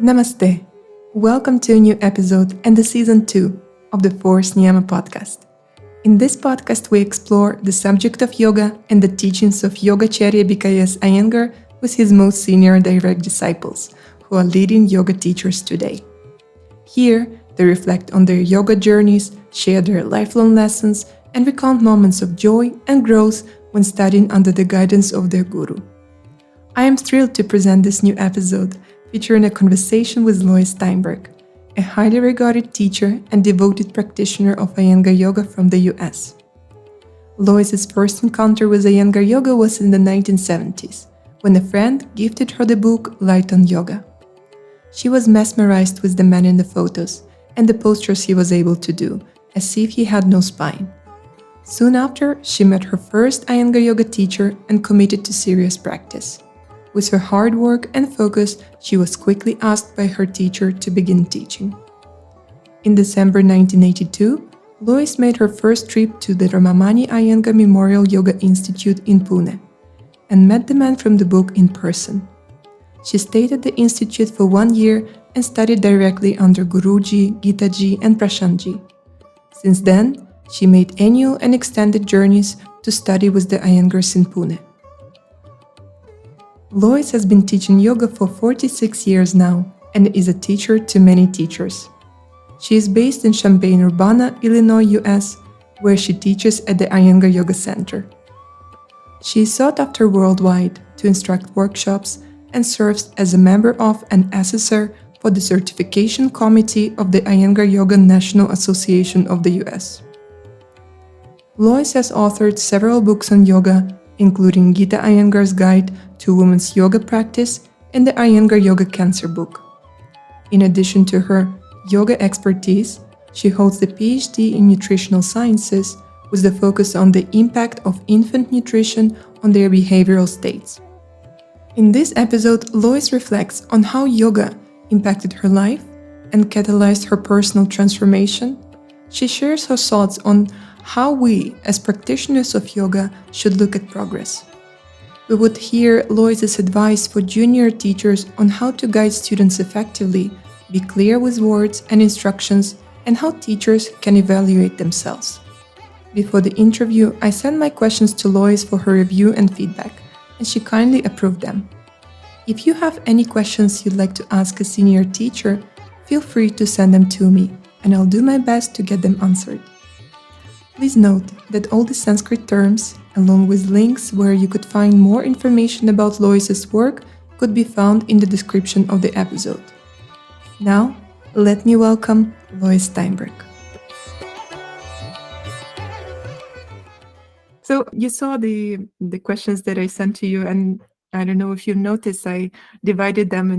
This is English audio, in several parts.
Namaste. Welcome to a new episode and the season 2 of the Force Niyama podcast. In this podcast, we explore the subject of yoga and the teachings of Yogacharya Geeta S. Iyengar with his most senior direct disciples, who are leading yoga teachers today. Here, they reflect on their yoga journeys, share their lifelong lessons, and recount moments of joy and growth when studying under the guidance of their guru. I am thrilled to present this new episode featuring a conversation with Lois Steinberg, a highly regarded teacher and devoted practitioner of Iyengar Yoga from the US. Lois's first encounter with Iyengar Yoga was in the 1970s, when a friend gifted her the book Light on Yoga. She was mesmerized with the man in the photos and the postures he was able to do, as if he had no spine. Soon after, she met her first Iyengar Yoga teacher and committed to serious practice. With her hard work and focus, she was quickly asked by her teacher to begin teaching. In December 1982, Lois made her first trip to the Ramamani Iyengar Memorial Yoga Institute in Pune and met the man from the book in person. She stayed at the institute for 1 year and studied directly under Guruji, Geeta Ji, and Prashantji. Since then, she made annual and extended journeys to study with the Iyengars in Pune. Lois has been teaching yoga for 46 years now and is a teacher to many teachers. She is based in Champaign-Urbana, Illinois, US, where she teaches at the Iyengar Yoga Center. She is sought after worldwide to instruct workshops and serves as a member of and assessor for the certification committee of the Iyengar Yoga National Association of the US. Lois has authored several books on yoga, including Geeta Iyengar's Guide to Women's Yoga Practice and the Iyengar Yoga Cancer Book. In addition to her yoga expertise, she holds the PhD in Nutritional Sciences with the focus on the impact of infant nutrition on their behavioral states. In this episode, Lois reflects on how yoga impacted her life and catalyzed her personal transformation. She shares her thoughts on how we, as practitioners of yoga, should look at progress. We would hear Lois's advice for junior teachers on how to guide students effectively, be clear with words and instructions, and how teachers can evaluate themselves. Before the interview, I sent my questions to Lois for her review and feedback, and she kindly approved them. If you have any questions you'd like to ask a senior teacher, feel free to send them to me, and I'll do my best to get them answered. Please note that all the Sanskrit terms, along with links where you could find more information about Lois's work, could be found in the description of the episode. Now, let me welcome Lois Steinberg. So you saw the questions that I sent to you, and I don't know if you noticed, I divided them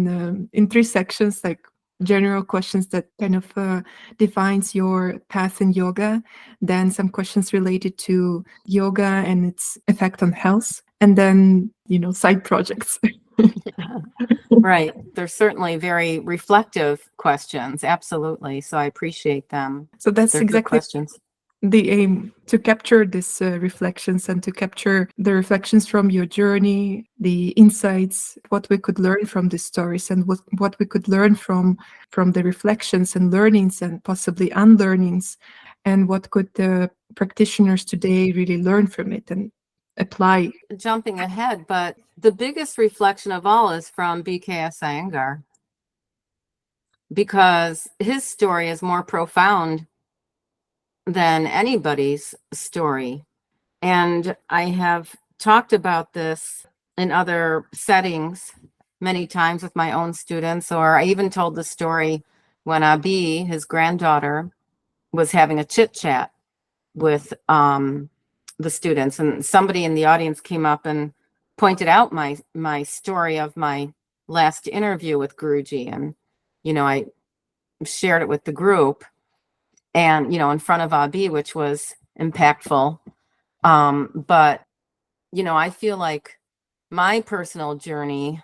in 3 sections, like general questions that kind of defines your path in yoga, then some questions related to yoga and its effect on health, and then, side projects. Right. They're certainly very reflective questions. Absolutely. So I appreciate them. So that's They're good exactly questions. the aim, to capture these reflections and to capture the reflections from your journey, the insights, what we could learn from these stories, and what we could learn from the reflections and learnings and possibly unlearnings, and what could the practitioners today really learn from it and apply. Jumping ahead, but the biggest reflection of all is from BKS Iyengar, because his story is more profound than anybody's story. And I have talked about this in other settings many times with my own students, or I even told the story when Abi, his granddaughter, was having a chit chat with the students, and somebody in the audience came up and pointed out my story of my last interview with Guruji, and I shared it with the group, and in front of Abi, which was impactful. But I feel like my personal journey,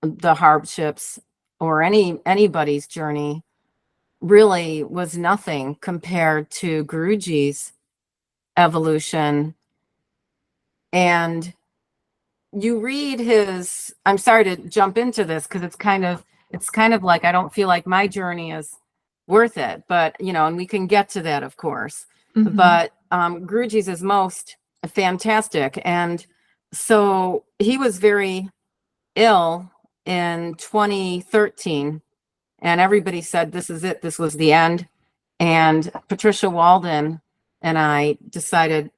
the hardships, or anybody's journey, really was nothing compared to Guruji's evolution. And you read his, I'm sorry to jump into this because it's kind of it's kind of like, I don't feel like my journey is worth it, but and we can get to that, of course. But Guruji's is most fantastic. And so he was very ill in 2013, and everybody said, this is it, this was the end. And Patricia Walden and I decided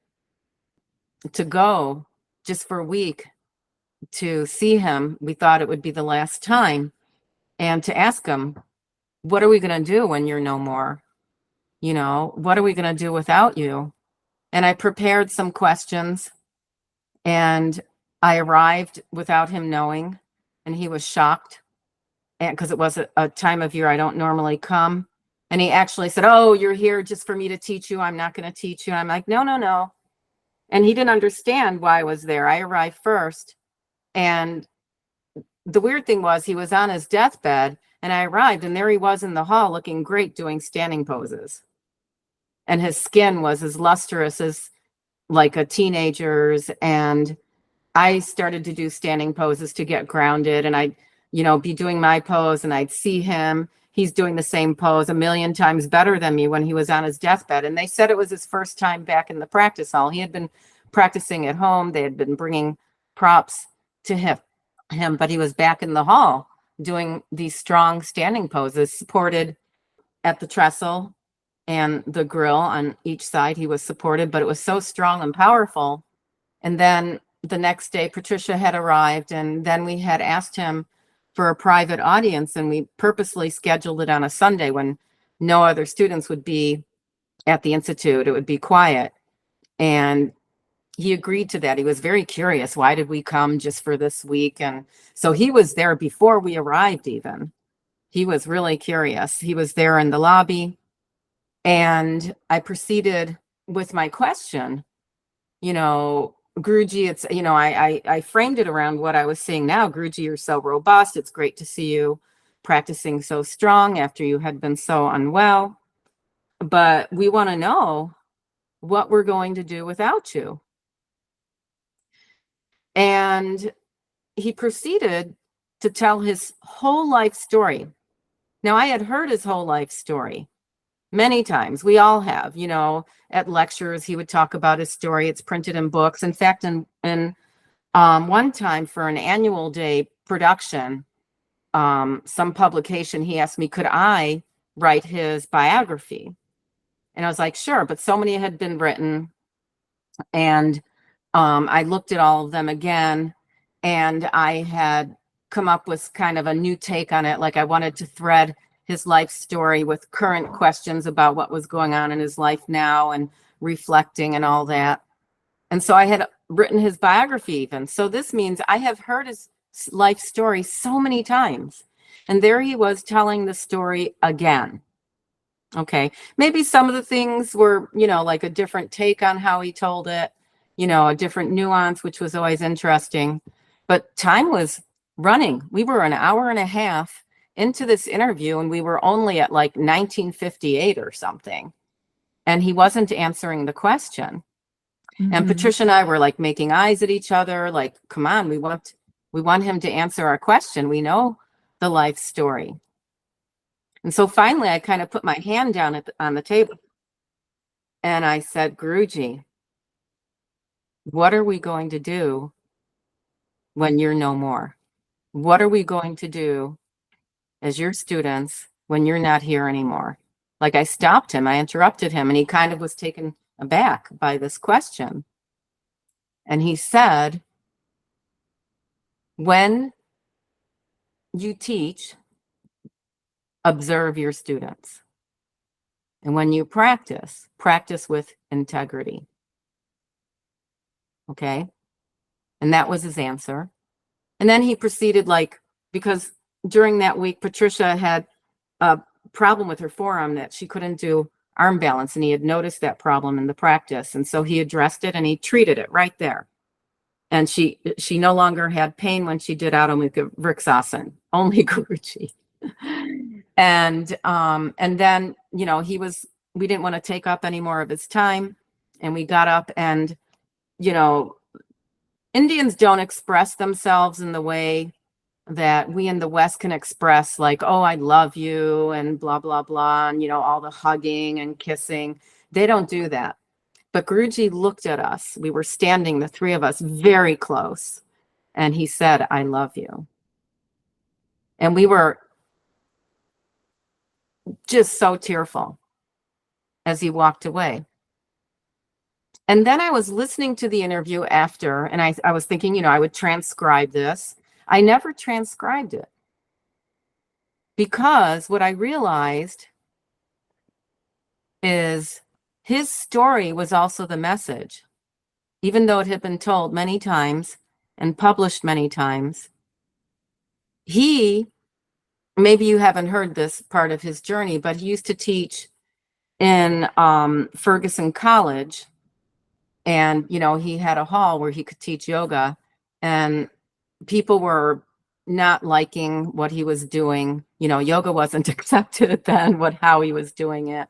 to go just for a week to see him. We thought it would be the last time, and to ask him, what are we going to do when you're no more? What are we going to do without you? And I prepared some questions, and I arrived without him knowing, and he was shocked, and because it was a time of year I don't normally come. And he actually said, oh, you're here just for me to teach you. I'm not going to teach you. And I'm like, no, no, no. And he didn't understand why I was there. I arrived first. And the weird thing was, he was on his deathbed, and I arrived, and there he was in the hall looking great, doing standing poses. And his skin was as lustrous as like a teenager's. And I started to do standing poses to get grounded, and I'd, be doing my pose, and I'd see him. He's doing the same pose a million times better than me when he was on his deathbed. And they said it was his first time back in the practice hall. He had been practicing at home. They had been bringing props to him, but he was back in the hall doing these strong standing poses, supported at the trestle and the grill on each side. He was supported, but it was so strong and powerful. And then the next day, Patricia had arrived, and then we had asked him for a private audience, and we purposely scheduled it on a Sunday when no other students would be at the Institute. It would be quiet. And he agreed to that. He was very curious. Why did we come just for this week? And so he was there before we arrived even. He was really curious. He was there in the lobby, and I proceeded with my question. Guruji, it's, I framed it around what I was saying now. Guruji, you're so robust. It's great to see you practicing so strong after you had been so unwell. But we want to know what we're going to do without you. And he proceeded to tell his whole life story. Now, I had heard his whole life story many times. We all have, at lectures, he would talk about his story. It's printed in books. In fact, in one time for an annual day production, some publication, he asked me, could I write his biography? And I was like, sure, but so many had been written. And I looked at all of them again, and I had come up with kind of a new take on it. Like, I wanted to thread his life story with current questions about what was going on in his life now, and reflecting and all that. And so I had written his biography even. So this means I have heard his life story so many times. And there he was telling the story again. Okay, maybe some of the things were, like a different take on how he told it, a different nuance, which was always interesting. But time was running. We were an hour and a half into this interview, and we were only at like 1958 or something. And he wasn't answering the question. And Patricia and I were like making eyes at each other, like, come on, we want him to answer our question. We know the life story. And so finally, I kind of put my hand down on the table, and I said, Guruji, what are we going to do when you're no more? What are we going to do as your students when you're not here anymore? Like, I stopped him, I interrupted him, and he kind of was taken aback by this question. And he said, when you teach, observe your students. And when you practice, practice with integrity. Okay? And that was his answer. And then he proceeded, because during that week, Patricia had a problem with her forearm that she couldn't do arm balance, and he had noticed that problem in the practice. And so he addressed it, and he treated it right there. And she no longer had pain when she did Adho Mukha Vriksasan, only Guruji. And then, we didn't want to take up any more of his time, and we got up, and, Indians don't express themselves in the way that we in the West can express, like, oh, I love you and blah, blah, blah, and, you know, all the hugging and kissing. They don't do that. But Guruji looked at us. We were standing, the three of us, very close. And he said, I love you. And we were just so tearful as he walked away. And then I was listening to the interview after, and I was thinking, you know, I would transcribe this. I never transcribed it because what I realized is his story was also the message, even though it had been told many times and published many times. Maybe you haven't heard this part of his journey, but he used to teach in Ferguson College. And, you know, he had a hall where he could teach yoga, and people were not liking what he was doing. You know, yoga wasn't accepted then, how he was doing it,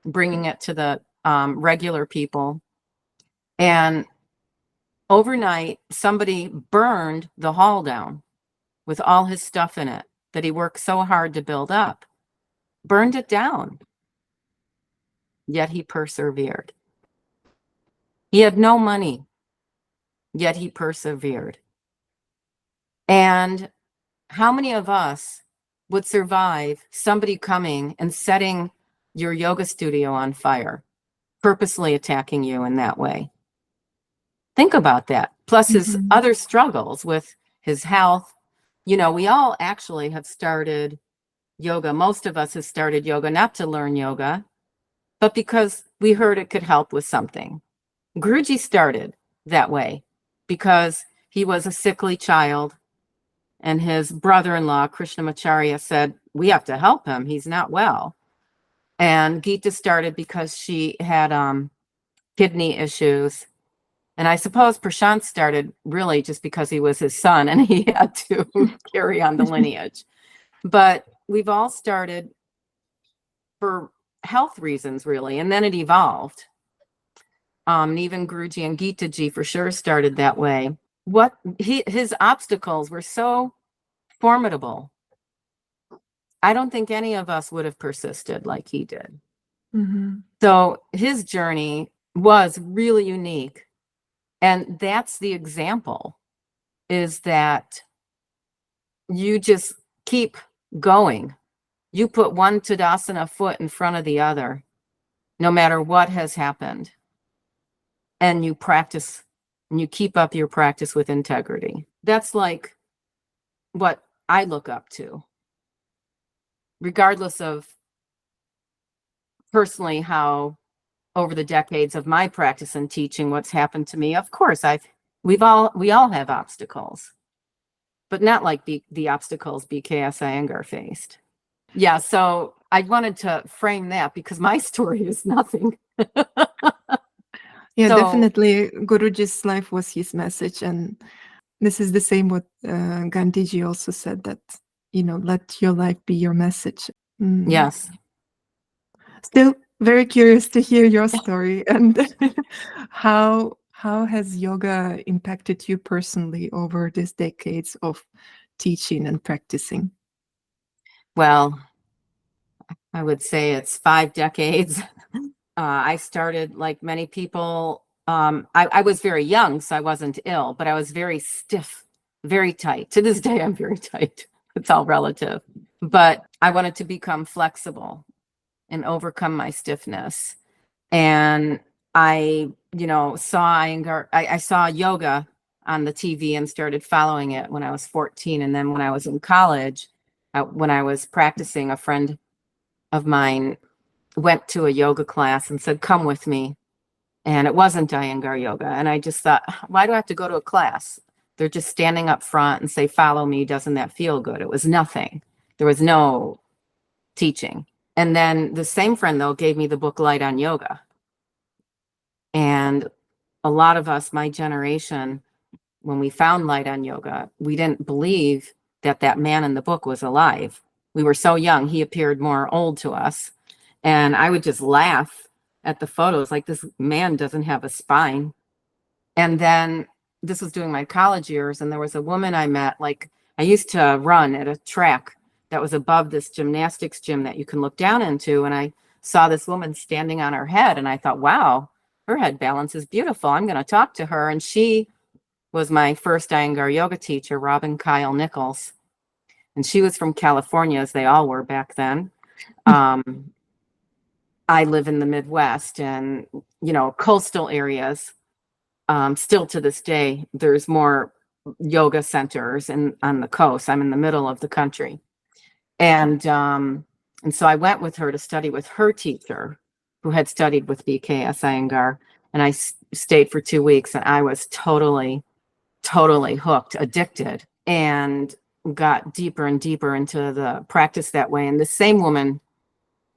bringing it to the regular people. And overnight, somebody burned the hall down with all his stuff in it that he worked so hard to build up, burned it down. Yet he persevered. He had no money, yet he persevered. And how many of us would survive somebody coming and setting your yoga studio on fire, purposely attacking you in that way? Think about that. Plus his other struggles with his health. You know, we all actually have started yoga. Most of us have started yoga not to learn yoga, but because we heard it could help with something. Guruji started that way because he was a sickly child, and his brother-in-law, Krishnamacharya, said, we have to help him. He's not well. And Geeta started because she had kidney issues. And I suppose Prashant started really just because he was his son and he had to carry on the lineage. But we've all started for health reasons, really. And then it evolved. And even Guruji and Geeta Ji for sure started that way. His obstacles were so formidable. I don't think any of us would have persisted like he did. So his journey was really unique. And that's the example, is that you just keep going. You put one Tadasana foot in front of the other, no matter what has happened. And you practice, and you keep up your practice with integrity. That's like what I look up to, regardless of personally how over the decades of my practice and teaching what's happened to me. Of course, we all have obstacles, but not like the obstacles BKS Iyengar faced. Yeah, so I wanted to frame that because my story is nothing. Yeah, definitely. Guruji's life was his message. And this is the same what Gandhiji also said, that, you know, let your life be your message. Yes. Still very curious to hear your story and how has yoga impacted you personally over these decades of teaching and practicing? Well, I would say it's 5 decades. I started like many people. I was very young, so I wasn't ill, but I was very stiff, very tight. To this day, I'm very tight. It's all relative. But I wanted to become flexible and overcome my stiffness. And I, you know, I saw yoga on the TV and started following it when I was 14. And then when I was in college, when I was practicing, a friend of mine went to a yoga class and said, come with me. And it wasn't Iyengar Yoga. And I just thought, why do I have to go to a class? They're just standing up front and say, follow me. Doesn't that feel good? It was nothing. There was no teaching. And then the same friend, though, gave me the book Light on Yoga. And a lot of us, my generation, when we found Light on Yoga, we didn't believe that that man in the book was alive. We were so young. He appeared more old to us. And I would just laugh at the photos, like, this man doesn't have a spine. And then this was during my college years, and there was a woman I met, like, I used to run at a track that was above this gymnastics gym that you can look down into. And I saw this woman standing on her head, and I thought, wow, her head balance is beautiful. I'm going to talk to her. And she was my first Iyengar yoga teacher, Robin Kyle Nichols. And she was from California, as they all were back then. I live in the Midwest, and, you know, coastal areas. Still to this day, there's more yoga centers on the coast. I'm in the middle of the country. And so I went with her to study with her teacher, who had studied with Geeta S. Iyengar. And I stayed for 2 weeks, and I was totally hooked, addicted, and got deeper and deeper into the practice that way. And the same woman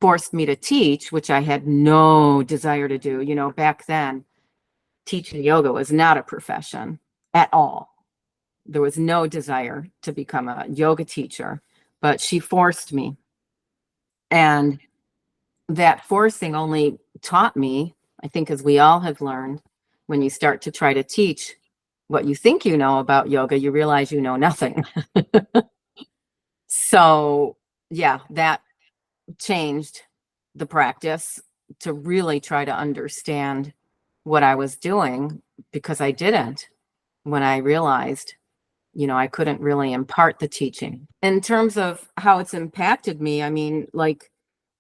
forced me to teach, which I had no desire to do. You know, back then, teaching yoga was not a profession at all. There was no desire to become a yoga teacher, but she forced me. And that forcing only taught me, I think, as we all have learned, when you start to try to teach what you think you know about yoga, you realize you know nothing. So yeah, that changed the practice to really try to understand what I was doing, because I didn't when I realized, you know, I couldn't really impart the teaching. In terms of how it's impacted me, I mean, like,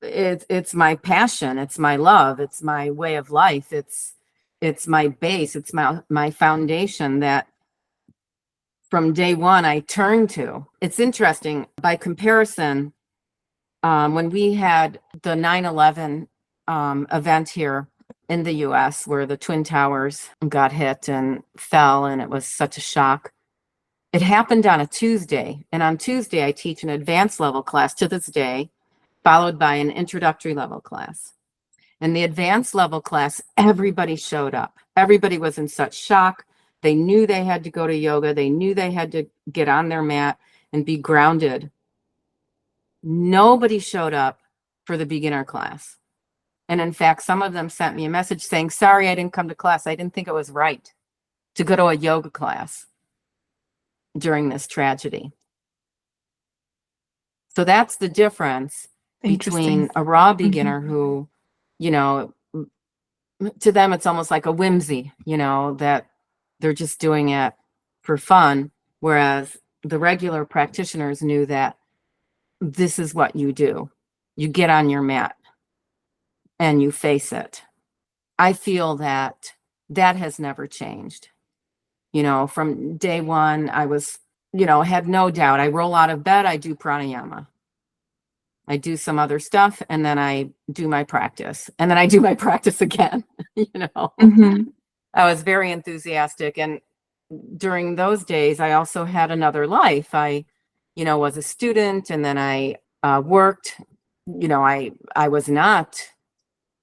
it's my passion, it's my love, it's my way of life, it's my base, it's my foundation that from day one I turned to. It's interesting, by comparison, when we had the 9/11 event here in the US, where the Twin Towers got hit and fell, and it was such a shock. It happened on a Tuesday, and on Tuesday I teach an advanced level class to this day, followed by an introductory level class. And the advanced level class, everybody showed up. Everybody was in such shock. They knew they had to go to yoga. They knew they had to get on their mat and be grounded. Nobody showed up for the beginner class. And in fact, some of them sent me a message saying, sorry, I didn't come to class. I didn't think it was right to go to a yoga class during this tragedy. So that's the difference between a raw beginner who, you know, to them, it's almost like a whimsy, you know, that they're just doing it for fun. Whereas the regular practitioners knew that this is what you do. You get on your mat and you face it. I feel that that has never changed. You know, from day one, I was, you know, had no doubt. I roll out of bed, I do pranayama. I do some other stuff, and then I do my practice, and then I do my practice again. You know, I was very enthusiastic. And during those days, I also had another life. I, you know, was a student, and then I worked. You know, I was not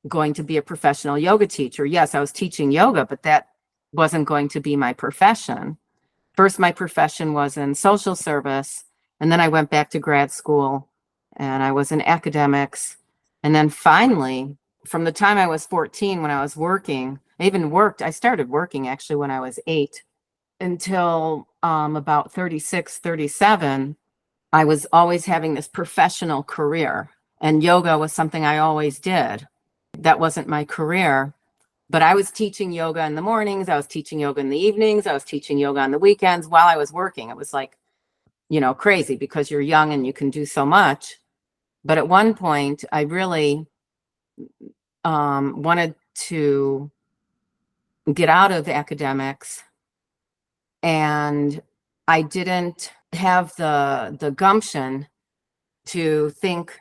going to be a professional yoga teacher. Yes, I was teaching yoga, but that wasn't going to be my profession. First, my profession was in social service, and then I went back to grad school, and I was in academics. And then finally, from the time I was 14, when I was working, I started working actually when I was 8, until about 36, 37, I was always having this professional career, and yoga was something I always did. That wasn't my career, but I was teaching yoga in the mornings. I was teaching yoga in the evenings. I was teaching yoga on the weekends while I was working. It was like, you know, crazy, because you're young and you can do so much. But at one point, I really wanted to get out of academics, and I didn't have the gumption to think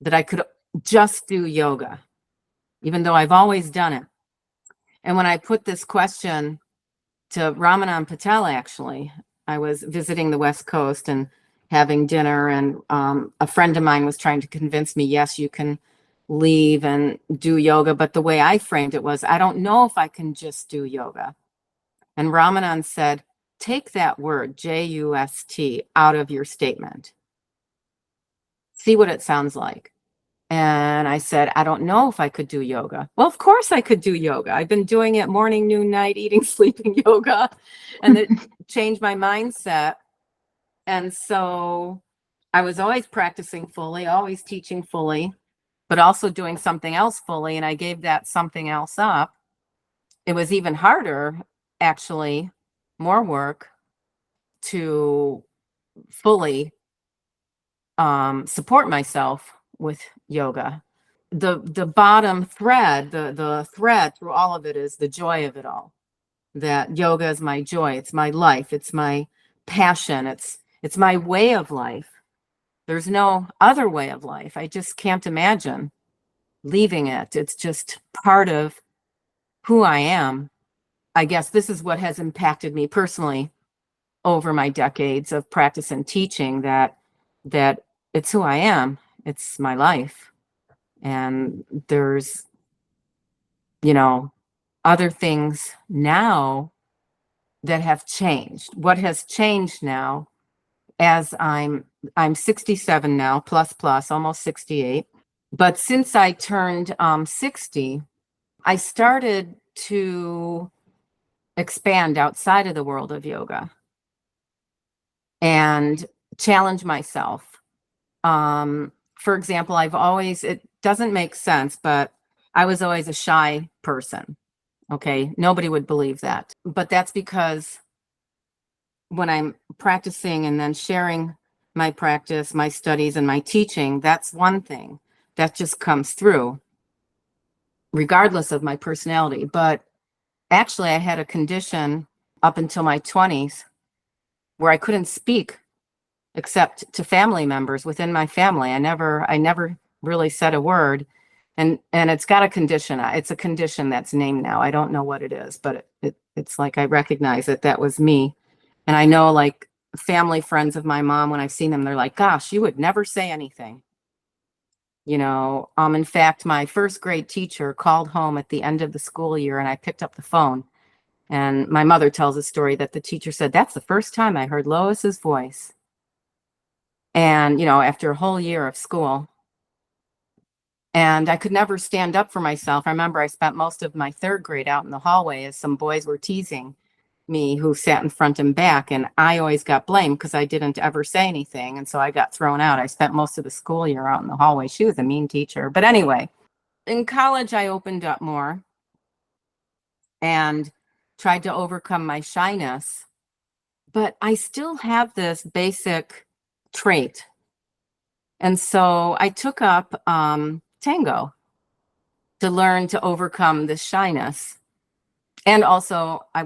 that I could just do yoga, even though I've always done it. And when I put this question to Ramanan Patel, actually, I was visiting the West Coast and having dinner, and a friend of mine was trying to convince me, yes, you can leave and do yoga. But the way I framed it was, I don't know if I can just do yoga. And Ramanan said, take that word, J-U-S-T, out of your statement. See what it sounds like. And I said, I don't know if I could do yoga. Well, of course I could do yoga. I've been doing it morning, noon, night, eating, sleeping yoga. And it changed my mindset And so I was always practicing fully, always teaching fully, but also doing something else fully. And I gave that something else up. It was even harder, actually, more work to fully support myself with yoga. The bottom thread, the thread through all of it is the joy of it all. That yoga is my joy, it's my life, it's my passion, it's my way of life. There's no other way of life. I just can't imagine leaving it. It's just part of who I am. I guess this is what has impacted me personally over my decades of practice and teaching, that it's who I am. It's my life. And there's, other things now that have changed. What has changed now, as I'm 67 now, plus, almost 68. But since I turned 60, I started to expand outside of the world of yoga and challenge myself. For example, it doesn't make sense, but I was always a shy person. Okay. Nobody would believe that. But that's because when I'm practicing and then sharing my practice, my studies, and my teaching, that's one thing that just comes through, regardless of my personality. But actually, I had a condition up until my 20s where I couldn't speak except to family members within my family. I never really said a word. And it's got a condition. It's a condition that's named now. I don't know what it is, but it's like I recognize it. That was me. And I know, like, family friends of my mom, when I've seen them, they're like, gosh, you would never say anything. In fact, my first grade teacher called home at the end of the school year, and I picked up the phone. And my mother tells a story that the teacher said, that's the first time I heard Lois's voice. And, after a whole year of school. And I could never stand up for myself. I remember I spent most of my third grade out in the hallway as some boys were teasing me who sat in front and back. And I always got blamed because I didn't ever say anything. And so I got thrown out. I spent most of the school year out in the hallway. She was a mean teacher. But anyway, in college, I opened up more and tried to overcome my shyness. But I still have this basic trait. And so I took up tango to learn to overcome this shyness. And also I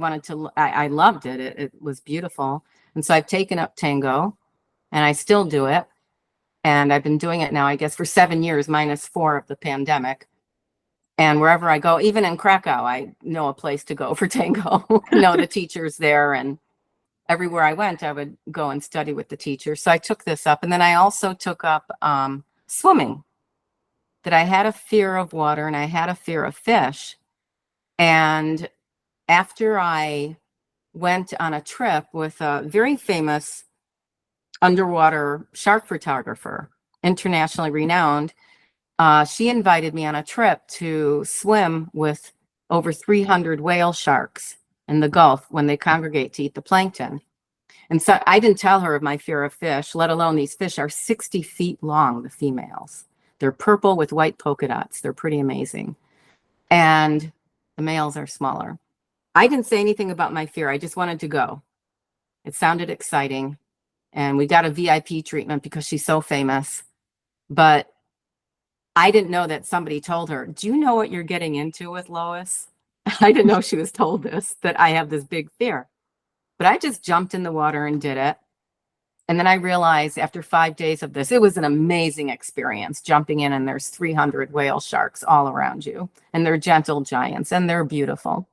loved it. It was beautiful. And so I've taken up tango and I still do it. And I've been doing it now, I guess, for 7 years, minus 4 of the pandemic. And wherever I go, even in Krakow, I know a place to go for tango. Know the teachers there, and everywhere I went, I would go and study with the teacher. So I took this up. And then I also took up swimming. That I had a fear of water and I had a fear of fish. And after I went on a trip with a very famous underwater shark photographer, internationally renowned, she invited me on a trip to swim with over 300 whale sharks in the Gulf when they congregate to eat the plankton. And so I didn't tell her of my fear of fish, let alone these fish are 60 feet long, the females. They're purple with white polka dots. They're pretty amazing. And the males are smaller. I didn't say anything about my fear. I just wanted to go. It sounded exciting. And we got a VIP treatment because she's so famous. But I didn't know that somebody told her, do you know what you're getting into with Lois? I didn't know she was told this, that I have this big fear. But I just jumped in the water and did it. And then I realized after 5 days of this, it was an amazing experience jumping in, and there's 300 whale sharks all around you, and they're gentle giants and they're beautiful.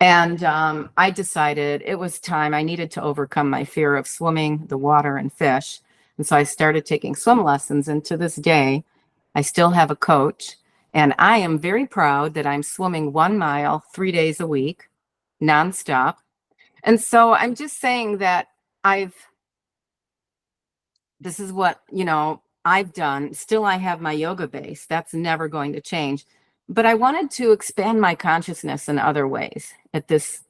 And I decided it was time. I needed to overcome my fear of swimming, the water, and fish. And so I started taking swim lessons. And to this day, I still have a coach. And I am very proud that I'm swimming 1 mile 3 days a week, nonstop. And so I'm just saying that this is what, I've done. Still, I have my yoga base. That's never going to change. But I wanted to expand my consciousness in other ways at this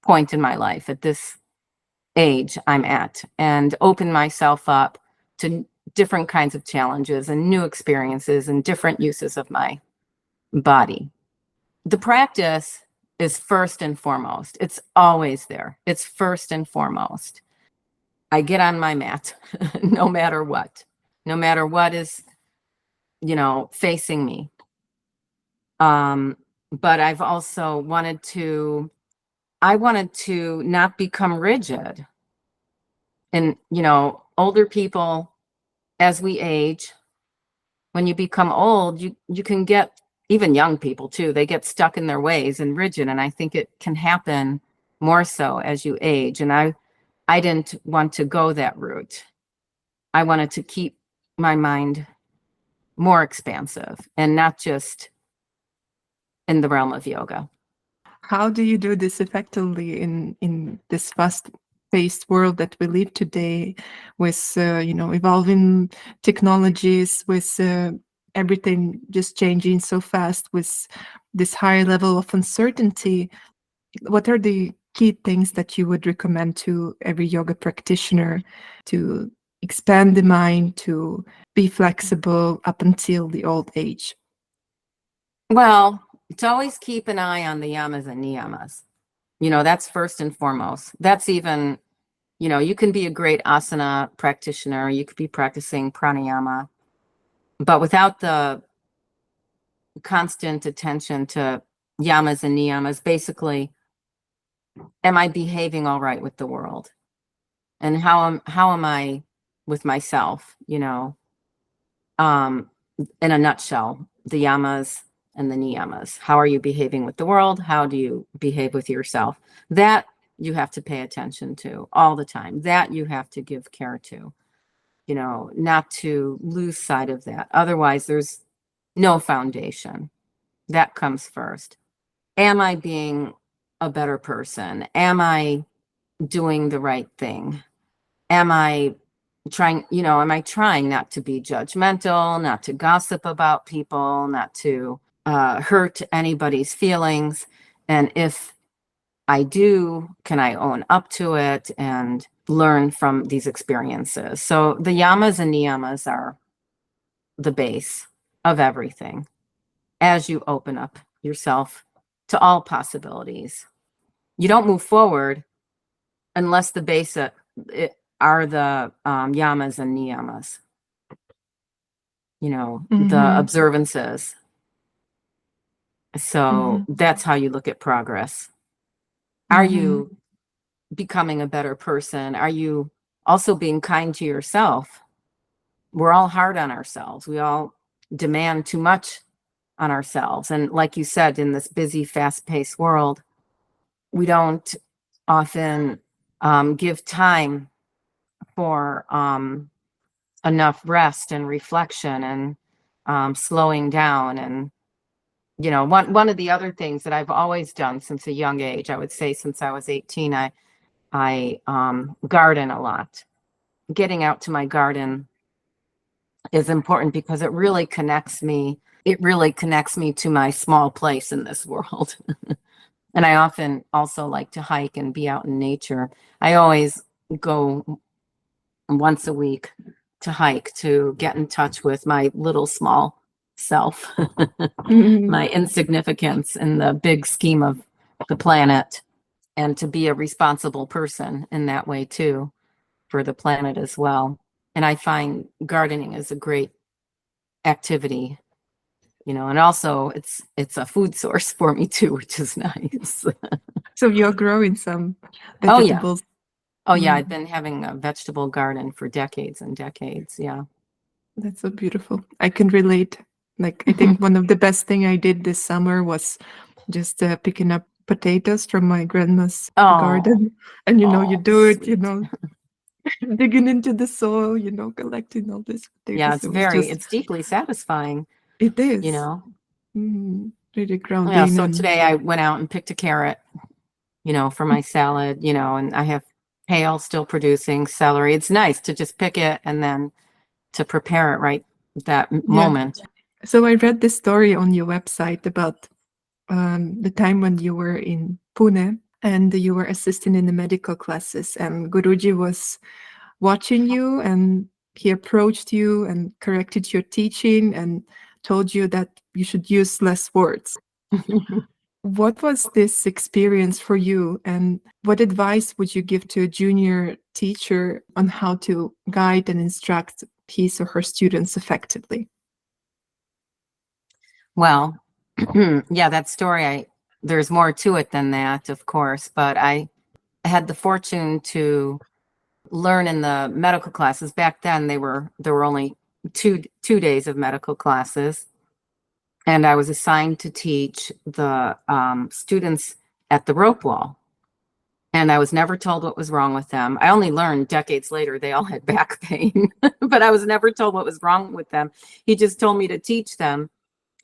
point in my life, at this age I'm at, and open myself up to different kinds of challenges and new experiences and different uses of my body. The practice is first and foremost. It's always there. It's first and foremost. I get on my mat no matter what is, facing me. But I've also wanted to not become rigid. And, older people, as we age, when you become old, you can get, even young people too, they get stuck in their ways and rigid. And I think it can happen more so as you age. And I didn't want to go that route. I wanted to keep my mind more expansive and not just in the realm of yoga. How do you do this effectively in this fast-paced world that we live today, with evolving technologies, with everything just changing so fast, with this high level of uncertainty? What are the key things that you would recommend to every yoga practitioner to expand the mind, to be flexible up until the old age? Well, to always keep an eye on the yamas and niyamas. That's first and foremost. That's even, you can be a great asana practitioner. You could be practicing pranayama, but without the constant attention to yamas and niyamas, basically, am I behaving all right with the world? And how am I with myself? In a nutshell, the yamas and the niyamas. How are you behaving with the world? How do you behave with yourself? That you have to pay attention to all the time. That you have to give care to, not to lose sight of that. Otherwise, there's no foundation. That comes first. Am I being a better person? Am I doing the right thing? Am I trying not to be judgmental, not to gossip about people, not to hurt anybody's feelings? And if I do, can I own up to it and learn from these experiences? So the yamas and niyamas are the base of everything as you open up yourself to all possibilities. You don't move forward unless the base are the yamas and niyamas, the observances. So that's how you look at progress. Are you becoming a better person? Are you also being kind to yourself? We're all hard on ourselves. We all demand too much on ourselves. And like you said, in this busy, fast-paced world, we don't often give time for enough rest and reflection and slowing down. And one of the other things that I've always done since a young age, I would say since I was 18, I garden a lot. Getting out to my garden is important because it really connects me. It really connects me to my small place in this world. And I often also like to hike and be out in nature. I always go once a week to hike, to get in touch with my little small self, my insignificance in the big scheme of the planet, and to be a responsible person in that way too, for the planet as well. And I find gardening is a great activity, and also it's a food source for me too, which is nice. So you're growing some Oh yeah. vegetables. Oh yeah, I've been having a vegetable garden for decades and decades. Yeah. That's so beautiful. I can relate. Like, I think one of the best thing I did this summer was just picking up potatoes from my grandma's garden. And you do it, sweet. digging into the soil, collecting all these Yeah, potatoes. it's deeply satisfying, It is. Really grounding. Yeah, so today I went out and picked a carrot, for my salad, and I have kale still producing, celery. It's nice to just pick it and then to prepare it right that moment. So I read this story on your website about the time when you were in Pune, and you were assisting in the medical classes, and Guruji was watching you, and he approached you and corrected your teaching and told you that you should use less words. What was this experience for you, and what advice would you give to a junior teacher on how to guide and instruct his or her students effectively? Well, yeah, that story, there's more to it than that, of course, but I had the fortune to learn in the medical classes. Back then, there were only two days of medical classes, and I was assigned to teach the students at the rope wall. And I was never told what was wrong with them. I only learned decades later they all had back pain, but I was never told what was wrong with them. He just told me to teach them.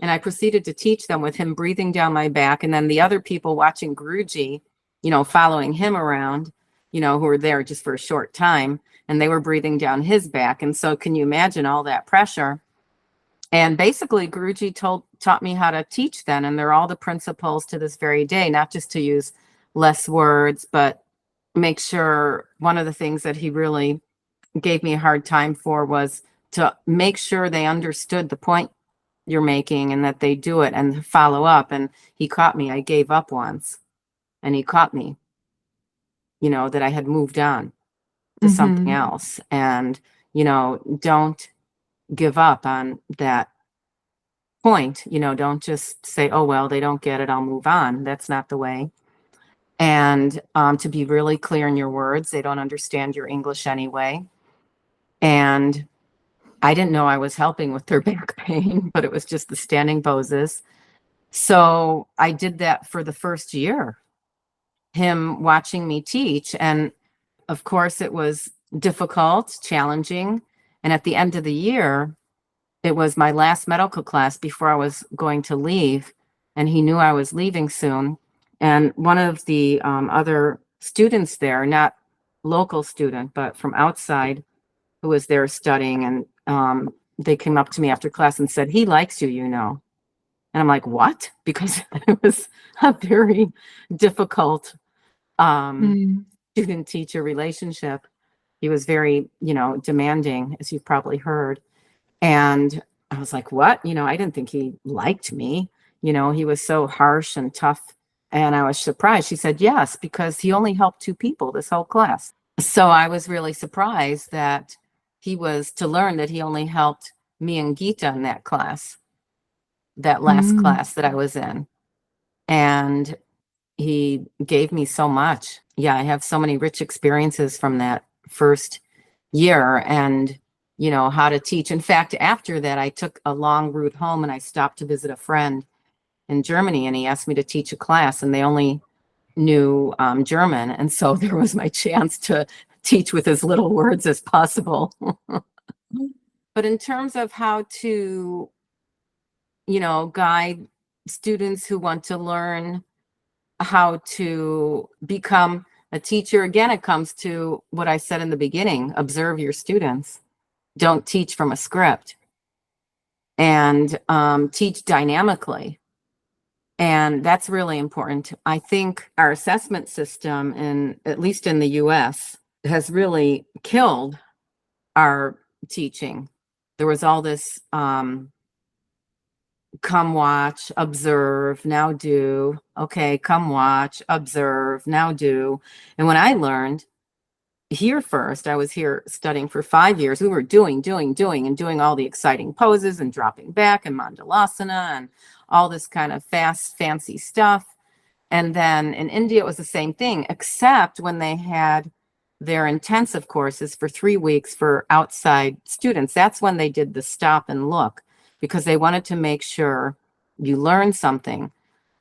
And I proceeded to teach them with him breathing down my back. And then the other people watching Guruji, following him around, who were there just for a short time, and they were breathing down his back. And so can you imagine all that pressure? And basically Guruji taught me how to teach then. And they're all the principles to this very day, not just to use less words, but make sure. One of the things that he really gave me a hard time for was to make sure they understood the point you're making and that they do it and follow up. And he caught me. I gave up once, and he caught me, that I had moved on to something else. And, don't give up on that point. Don't just say, oh, well, they don't get it, I'll move on. That's not the way. And to be really clear in your words. They don't understand your English anyway. And I didn't know I was helping with their back pain, but it was just the standing poses. So I did that for the first year, him watching me teach. And of course, it was difficult, challenging. And at the end of the year, it was my last medical class before I was going to leave. And he knew I was leaving soon. And one of the other students there, not local student, but from outside, who was there studying, and they came up to me after class and said, he likes you, And I'm like, what? Because it was a very difficult student-teacher relationship. He was very, demanding, as you've probably heard. And I was like, what? I didn't think he liked me. He was so harsh and tough. And I was surprised. She said, yes, because he only helped 2 people this whole class. So I was really surprised that he was to learn that he only helped me and Geeta in that class, that last class that I was in. And he gave me so much. Yeah, I have so many rich experiences from that first year, and, how to teach. In fact, after that, I took a long route home, and I stopped to visit a friend in Germany, and he asked me to teach a class, and they only knew German. And so there was my chance to teach with as little words as possible. But in terms of how to, guide students who want to learn how to become a teacher, again, it comes to what I said in the beginning: observe your students. Don't teach from a script, and teach dynamically. And that's really important. I think our assessment system, at least in the US, has really killed our teaching. There was all this come watch, observe, now do. Okay, come watch, observe, now do. And when I learned here first, I was here studying for 5 years. We were doing, and doing all the exciting poses and dropping back and mandalasana and all this kind of fast, fancy stuff. And then in India, it was the same thing, except when they had their intensive courses for 3 weeks for outside students. That's when they did the stop and look, because they wanted to make sure you learned something.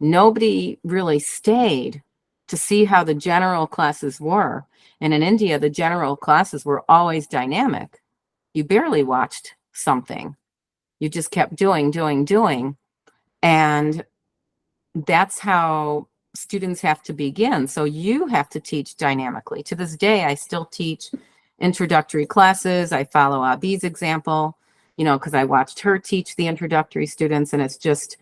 Nobody really stayed to see how the general classes were. And in India, the general classes were always dynamic. You barely watched something. You just kept doing. And that's how students have to begin. So you have to teach dynamically. To this day, I still teach introductory classes. I follow Abhi's example, because I watched her teach the introductory students, and it's just,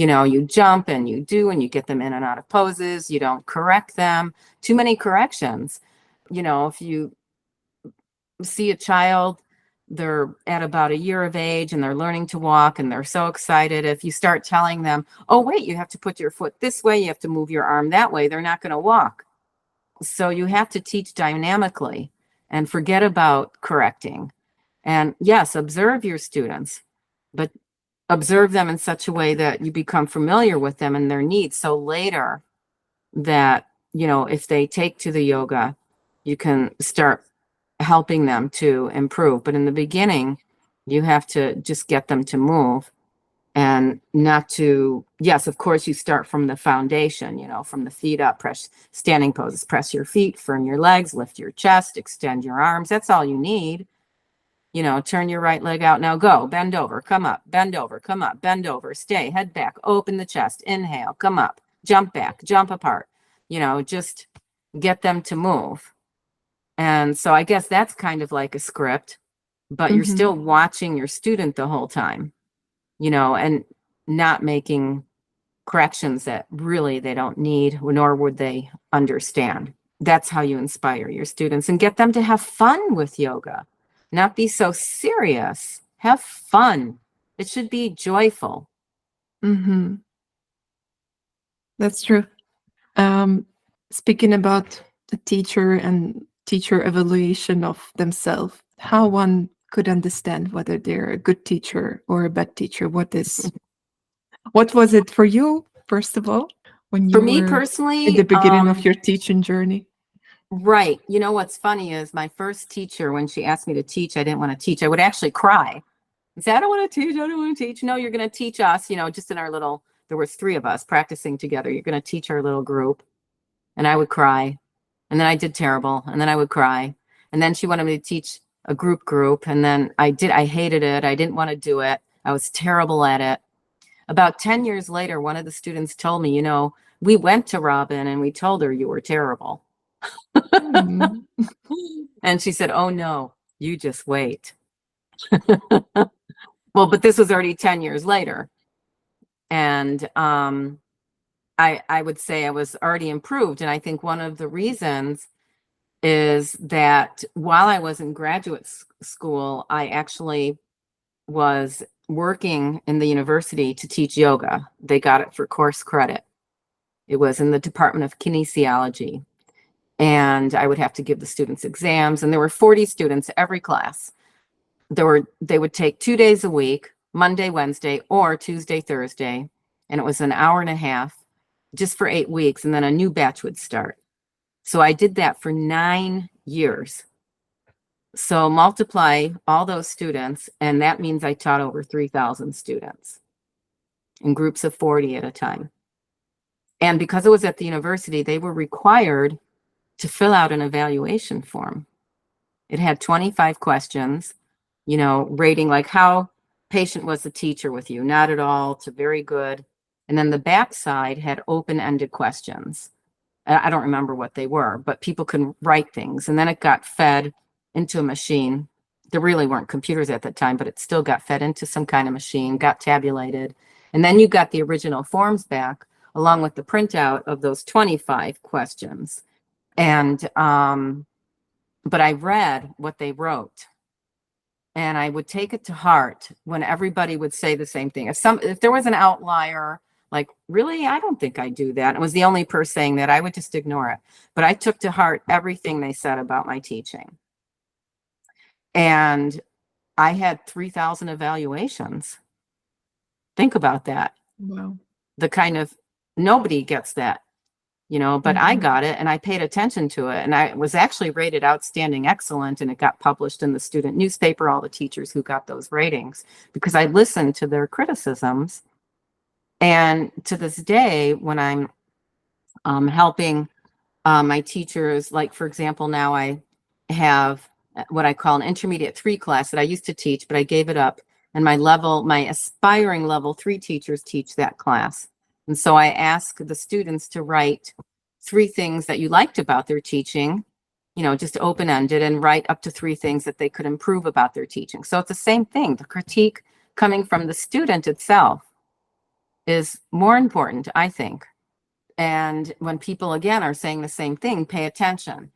You jump and you do, and you get them in and out of poses. You don't correct them. Too many corrections. If you see a child, they're at about a year of age and they're learning to walk and they're so excited. If you start telling them, oh, wait, you have to put your foot this way, you have to move your arm that way, they're not going to walk. So you have to teach dynamically and forget about correcting. And yes, observe your students, but observe them in such a way that you become familiar with them and their needs. So later that, if they take to the yoga, you can start helping them to improve. But in the beginning, you have to just get them to move and not to, yes, of course, you start from the foundation, from the feet up, press standing poses, press your feet, firm your legs, lift your chest, extend your arms. That's all you need. Turn your right leg out. Now go, bend over, come up, bend over, come up, bend over, stay, head back, open the chest, inhale, come up, jump back, jump apart, just get them to move. And so I guess that's kind of like a script, but you're still watching your student the whole time, and not making corrections that really they don't need, nor would they understand. That's how you inspire your students and get them to have fun with yoga, not be so serious. Have fun. It should be joyful. That's true. Speaking about the teacher and teacher evaluation of themselves, how one could understand whether they're a good teacher or a bad teacher. What was it for you, first of all, when you For me were personally, at the beginning of your teaching journey? Right. What's funny is my first teacher, when she asked me to teach, I didn't want to teach. I would actually cry and say, I don't want to teach. I don't want to teach. No, you're going to teach us, just in our little, there was 3 of us practicing together. You're going to teach our little group. And I would cry. And then I did terrible. And then I would cry. And then she wanted me to teach a group. And then I hated it. I didn't want to do it. I was terrible at it. About 10 years later, one of the students told me, we went to Robin and we told her you were terrible. And she said, oh no, you just wait. Well, but this was already 10 years later. And I would say I was already improved. And I think one of the reasons is that while I was in graduate school, I actually was working in the university to teach yoga. They got it for course credit. It was in the Department of Kinesiology. And I would have to give the students exams. And there were 40 students every class. They would take 2 days a week, Monday, Wednesday, or Tuesday, Thursday. And it was an hour and a half just for 8 weeks. And then a new batch would start. So I did that for 9 years. So multiply all those students, and that means I taught over 3,000 students in groups of 40 at a time. And because it was at the university, they were required to fill out an evaluation form. It had 25 questions, rating like how patient was the teacher with you, not at all to very good. And then the back side had open-ended questions. I don't remember what they were, but people can write things. And then it got fed into a machine. There really weren't computers at that time, but it still got fed into some kind of machine, got tabulated. And then you got the original forms back along with the printout of those 25 questions. And, but I read what they wrote and I would take it to heart when everybody would say the same thing. If there was an outlier, like, really, I don't think I do that. It was the only person saying that, I would just ignore it. But I took to heart everything they said about my teaching. And I had 3,000 evaluations. Think about that. Wow. The kind of, nobody gets that, but I got it and I paid attention to it. And I was actually rated outstanding excellent. And it got published in the student newspaper, all the teachers who got those ratings, because I listened to their criticisms. And to this day, when I'm helping my teachers, like, for example, now I have what I call an intermediate 3 class that I used to teach, but I gave it up. And my aspiring level 3 teachers teach that class. And so I ask the students to write 3 things that you liked about their teaching, just open-ended, and write up to 3 things that they could improve about their teaching. So it's the same thing, the critique coming from the student itself. is more important, I think. And when people, again, are saying the same thing, pay attention.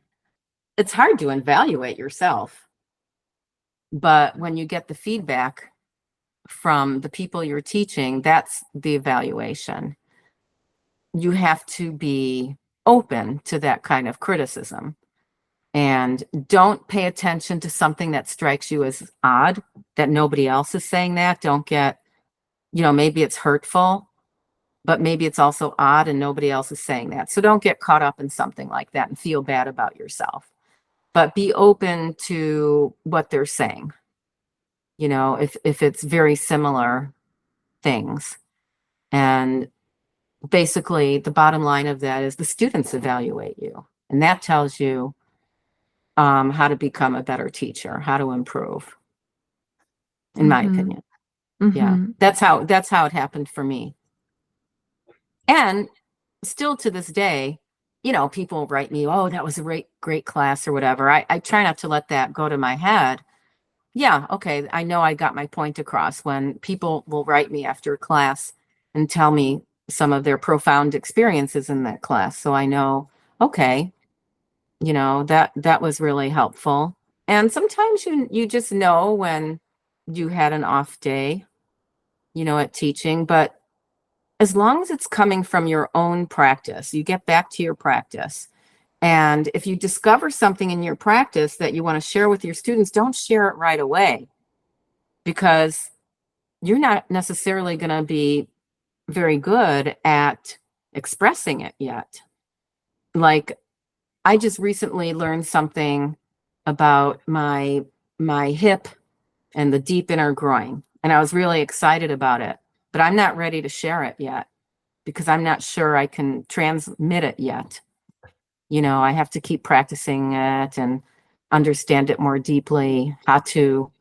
It's hard to evaluate yourself, but when you get the feedback from the people you're teaching, that's the evaluation. You have to be open to that kind of criticism, and don't pay attention to something that strikes you as odd, that nobody else is saying that. Don't get, maybe it's hurtful, but maybe it's also odd and nobody else is saying that. So don't get caught up in something like that and feel bad about yourself, but be open to what they're saying. If it's very similar things. And basically the bottom line of that is the students evaluate you, and that tells you how to become a better teacher, how to improve, in my opinion. Yeah, that's how it happened for me. And still to this day, people write me, oh, that was a great class or whatever. I try not to let that go to my head. Yeah, okay, I know I got my point across when people will write me after a class and tell me some of their profound experiences in that class. So I know, okay, that was really helpful. And sometimes you just know when you had an off day, at teaching, but as long as it's coming from your own practice, you get back to your practice. And if you discover something in your practice that you want to share with your students, don't share it right away, because you're not necessarily going to be very good at expressing it yet. Like, I just recently learned something about my hip and the deep inner groin, and I was really excited about it, but I'm not ready to share it yet because I'm not sure I can transmit it yet. I have to keep practicing it and understand it more deeply, and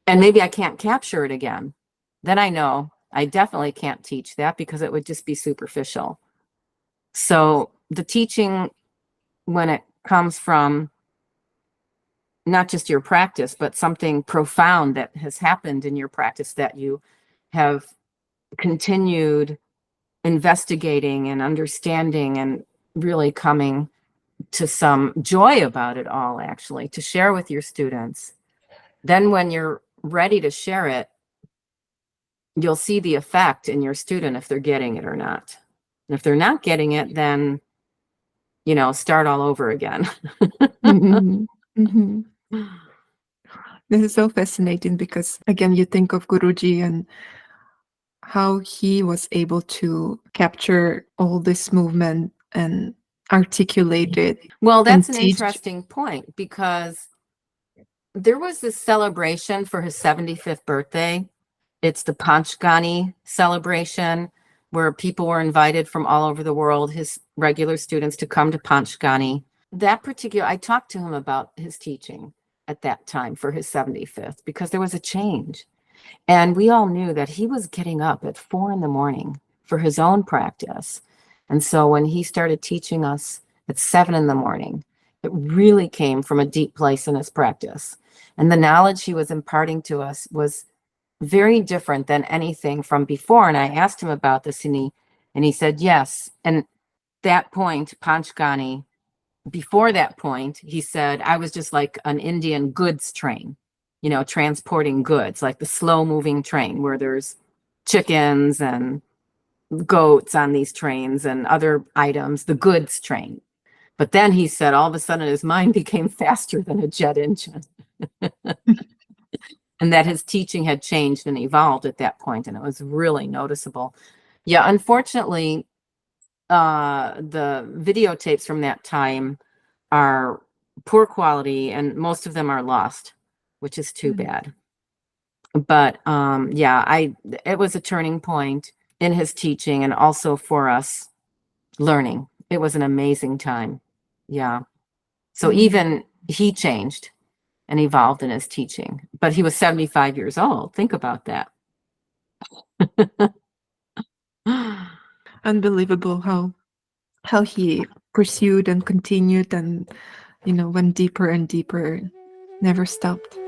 maybe I can't capture it again. Then I know I definitely can't teach that because it would just be superficial. So the teaching, when it comes from not just your practice, but something profound that has happened in your practice that you have continued investigating and understanding and really coming to some joy about it all, actually, to share with your students. Then when you're ready to share it, you'll see the effect in your student if they're getting it or not. And if they're not getting it, then, start all over again. This is so fascinating because, again, you think of Guruji and how he was able to capture all this movement and articulate it. Well, that's an teach. interesting point, because there was this celebration for his 75th birthday. It's the Panchgani celebration, where people were invited from all over the world, his regular students, to come to Panchgani. I talked to him about his teaching at that time for his 75th, because there was a change. And we all knew that he was getting up at 4 a.m. for his own practice. And so when he started teaching us at 7 a.m, it really came from a deep place in his practice. And the knowledge he was imparting to us was very different than anything from before. And I asked him about this, and he said yes. And that point, Panchgani, before that point, he said, I was just like an Indian goods train, transporting goods, like the slow moving train where there's chickens and goats on these trains and other items, the goods train. But then he said all of a sudden his mind became faster than a jet engine. And that his teaching had changed and evolved at that point, and it was really noticeable. Yeah, unfortunately, the videotapes from that time are poor quality, and most of them are lost, which is too bad. But yeah, it was a turning point in his teaching, and also for us learning. It was an amazing time. Yeah. So even he changed and evolved in his teaching, but he was 75 years old. Think about that. Unbelievable how he pursued and continued and went deeper and deeper, never stopped.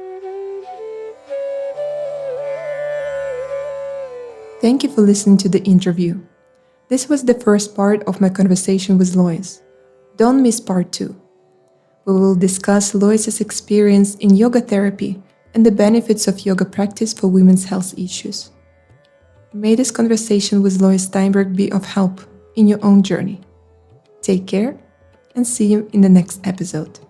Thank you for listening to the interview. This was the first part of my conversation with Lois. Don't miss part 2. We will discuss Lois's experience in yoga therapy and the benefits of yoga practice for women's health issues. May this conversation with Lois Steinberg be of help in your own journey. Take care and see you in the next episode.